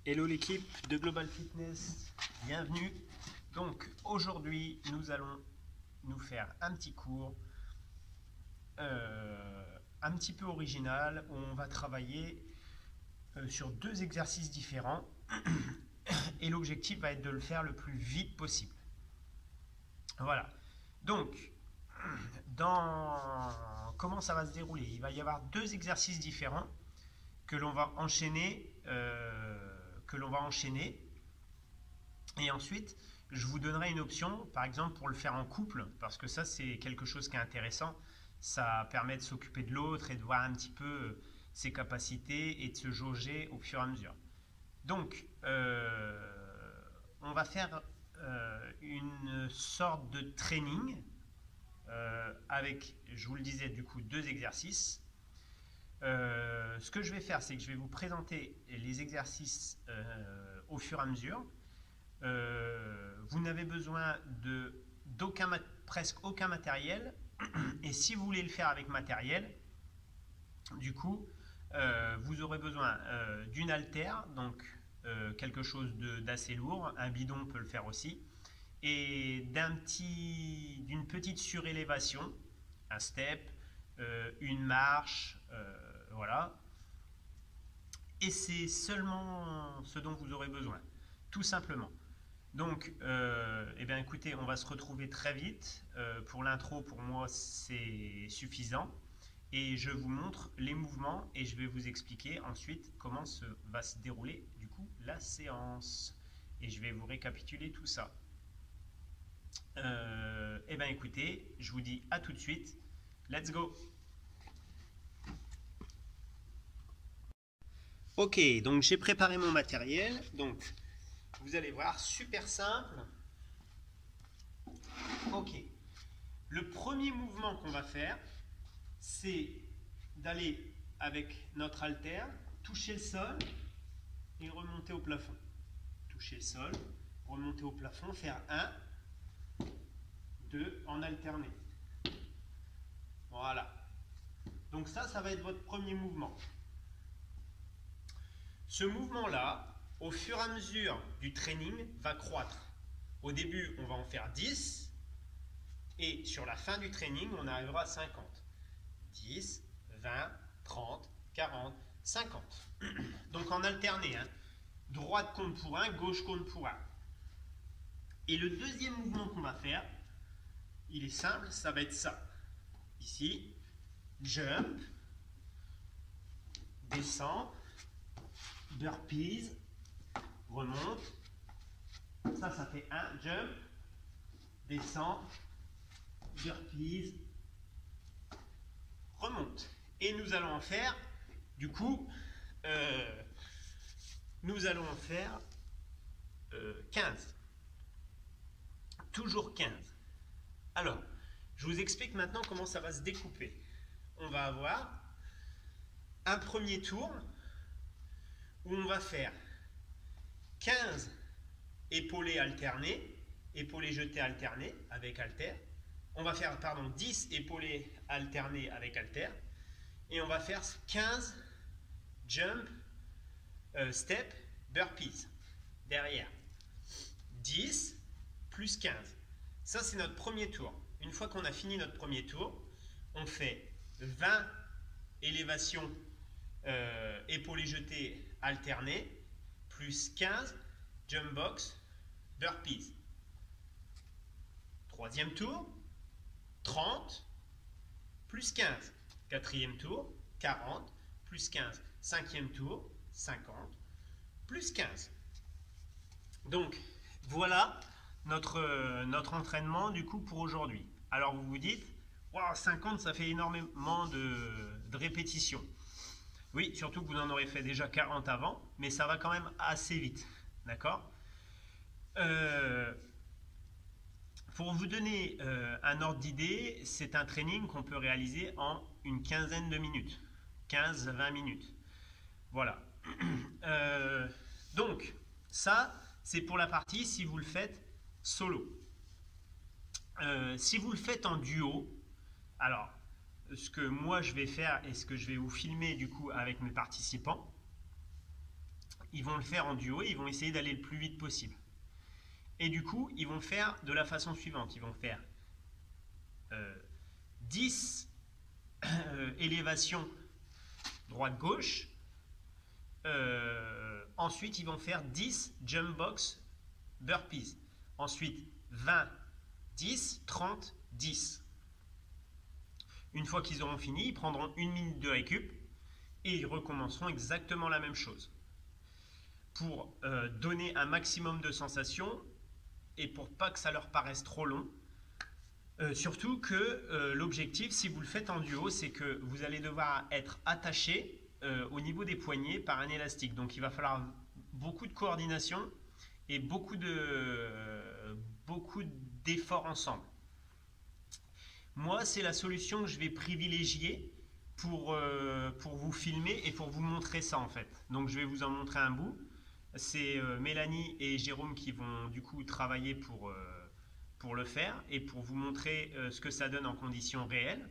Hello l'équipe de Global Fitness, bienvenue. Donc aujourd'hui nous allons nous faire un petit cours un petit peu original où on va travailler sur deux exercices différents et l'objectif va être de le faire le plus vite possible. Voilà, donc comment ça va se dérouler? Il va y avoir deux exercices différents que l'on va enchaîner et ensuite je vous donnerai une option, par exemple pour le faire en couple, parce que ça c'est quelque chose qui est intéressant. Ça permet de s'occuper de l'autre et de voir un petit peu ses capacités et de se jauger au fur et à mesure. Donc on va faire une sorte de training avec, je vous le disais, du coup deux exercices. Ce que je vais faire, c'est que je vais vous présenter les exercices au fur et à mesure. Vous n'avez besoin de presque aucun matériel, et si vous voulez le faire avec matériel, du coup vous aurez besoin d'une haltère, donc quelque chose d'assez lourd, un bidon peut le faire aussi, et d'une petite surélévation, un step, une marche, voilà. Et c'est seulement ce dont vous aurez besoin, tout simplement. Donc, eh bien, écoutez, on va se retrouver très vite. Pour l'intro, pour moi, c'est suffisant. Et je vous montre les mouvements et je vais vous expliquer ensuite comment va se dérouler du coup la séance. Et je vais vous récapituler tout ça. Eh bien, écoutez, je vous dis à tout de suite. Let's go! Ok, donc j'ai préparé mon matériel. Donc, vous allez voir, super simple. Ok. Le premier mouvement qu'on va faire, c'est d'aller avec notre haltère, toucher le sol et remonter au plafond. Toucher le sol, remonter au plafond, faire 1, 2, en alterné. Voilà. Donc ça va être votre premier mouvement. Ce mouvement-là, au fur et à mesure du training, va croître. Au début, on va en faire 10 et sur la fin du training, on arrivera à 50. 10, 20, 30, 40, 50. Donc en alterné, hein. Droite compte pour 1, gauche compte pour 1. Et le deuxième mouvement qu'on va faire, il est simple, ça va être ça. Ici, jump, descend, burpees, remonte. Ça fait 1, jump, descend, burpees, remonte. Et nous allons en faire, du coup, nous allons en faire 15. Toujours 15. Alors, je vous explique maintenant comment ça va se découper. On va avoir un premier tour où on va faire 15 épaulés alternés, épaulés jetés alternés avec haltère. On va faire, 10 épaulés alternés avec haltère. Et on va faire 15 jump, step, burpees derrière. 10 plus 15. Ça, c'est notre premier tour. Une fois qu'on a fini notre premier tour, on fait 20 élévations épaulés jetés alternés plus 15 jump box burpees. Troisième tour, 30 plus 15. Quatrième tour, 40 plus 15. Cinquième tour, 50 plus 15. Donc voilà notre entraînement du coup pour aujourd'hui. Alors vous vous dites, wow, 50 ça fait énormément de répétitions. Oui, surtout que vous en aurez fait déjà 40 avant, mais ça va quand même assez vite. D'accord? Pour vous donner un ordre d'idée, c'est un training qu'on peut réaliser en une quinzaine de minutes. 15-20 minutes. Voilà. Donc, ça, c'est pour la partie si vous le faites solo. Si vous le faites en duo, alors, ce que moi je vais faire et ce que je vais vous filmer du coup avec mes participants, ils vont le faire en duo, ils vont essayer d'aller le plus vite possible. Et du coup, ils vont le faire de la façon suivante. Ils vont faire 10 élévations droite-gauche. Ensuite, ils vont faire 10 jump box burpees. Ensuite, 20, 10, 30, 10. Une fois qu'ils auront fini, ils prendront 1 minute de récup et ils recommenceront exactement la même chose pour donner un maximum de sensations et pour pas que ça leur paraisse trop long. Surtout que l'objectif, si vous le faites en duo, c'est que vous allez devoir être attaché au niveau des poignets par un élastique. Donc il va falloir beaucoup de coordination et beaucoup d'efforts ensemble. Moi, c'est la solution que je vais privilégier pour vous filmer et pour vous montrer ça en fait. Donc je vais vous en montrer un bout. C'est Mélanie et Jérôme qui vont du coup travailler pour le faire et pour vous montrer ce que ça donne en conditions réelles.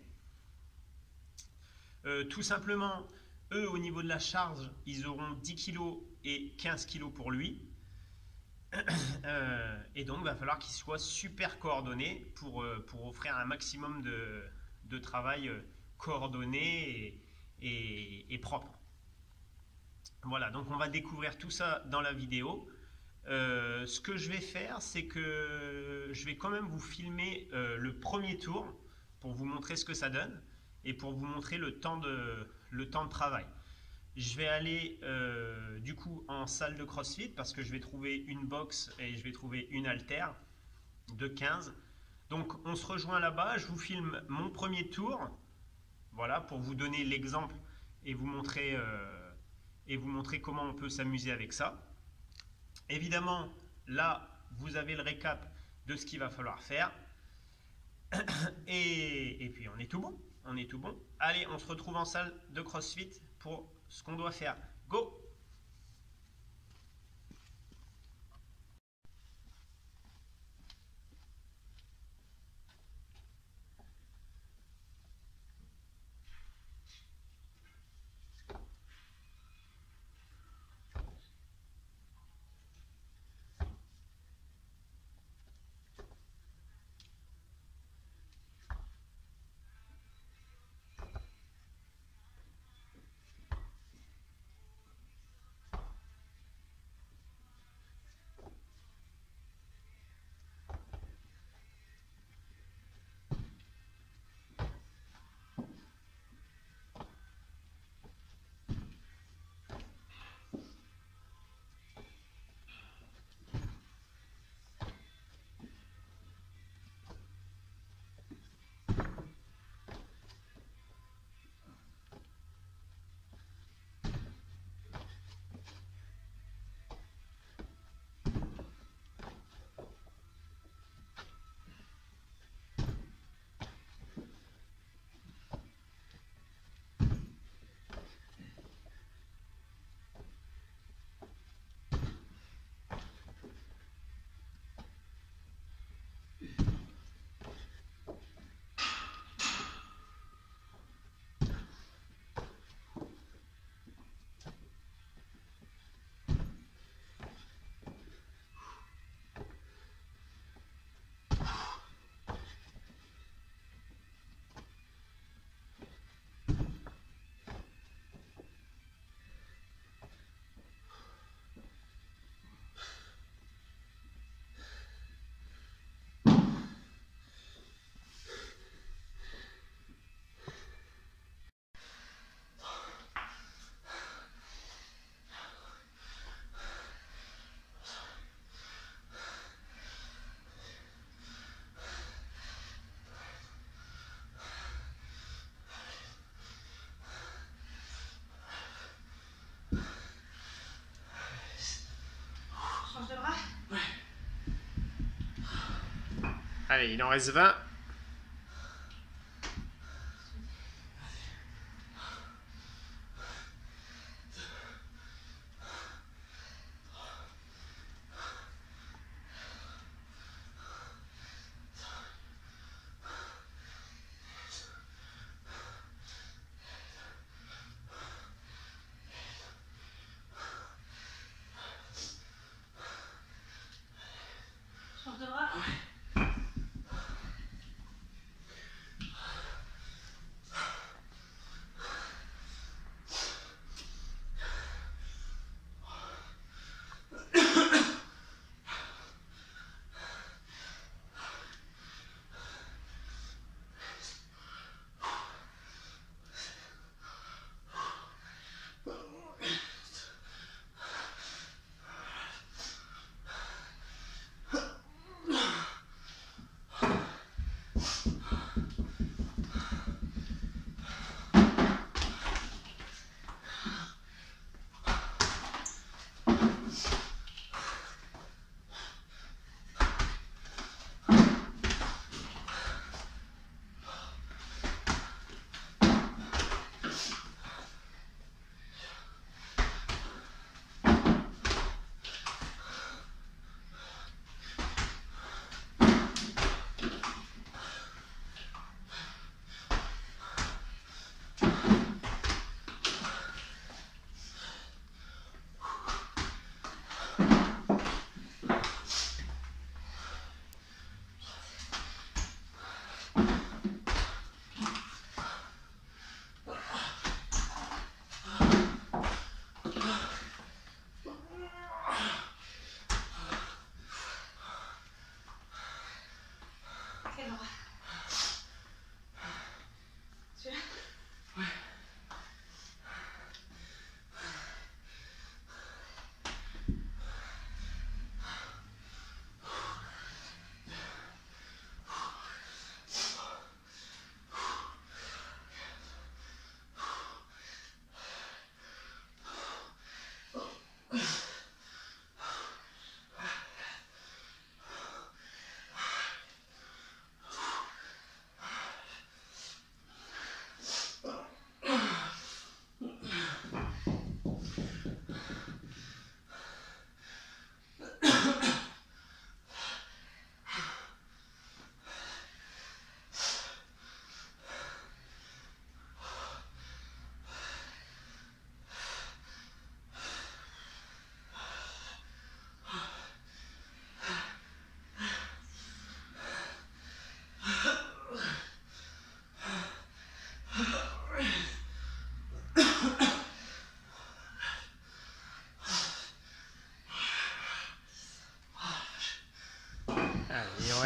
Tout simplement, eux au niveau de la charge, ils auront 10 kg et 15 kg pour lui. Et donc il va falloir qu'ils soient super coordonnés pour offrir un maximum de travail coordonné et propre. Voilà, donc on va découvrir tout ça dans la vidéo. Ce que je vais faire, c'est que je vais quand même vous filmer le premier tour pour vous montrer ce que ça donne et pour vous montrer le temps de travail. Je vais aller du coup en salle de CrossFit parce que je vais trouver une box et je vais trouver une haltère de 15. Donc on se rejoint là-bas, je vous filme mon premier tour, voilà, pour vous donner l'exemple et vous montrer comment on peut s'amuser avec ça. Évidemment, là, vous avez le récap de ce qu'il va falloir faire. Et puis, on est tout bon. On est tout bon. Allez, on se retrouve en salle de CrossFit pour ce qu'on doit faire. Go! Allez, il en reste 20.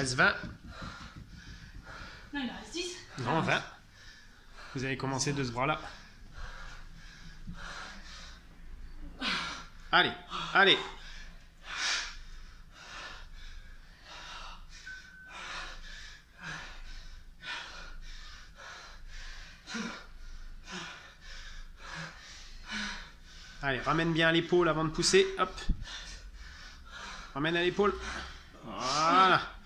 reste 20. Non, il en reste 10. Non, 20. Vous avez commencé de ce bras-là. Allez, allez. Allez, ramène bien à l'épaule avant de pousser. Hop. Ramène à l'épaule. Voilà.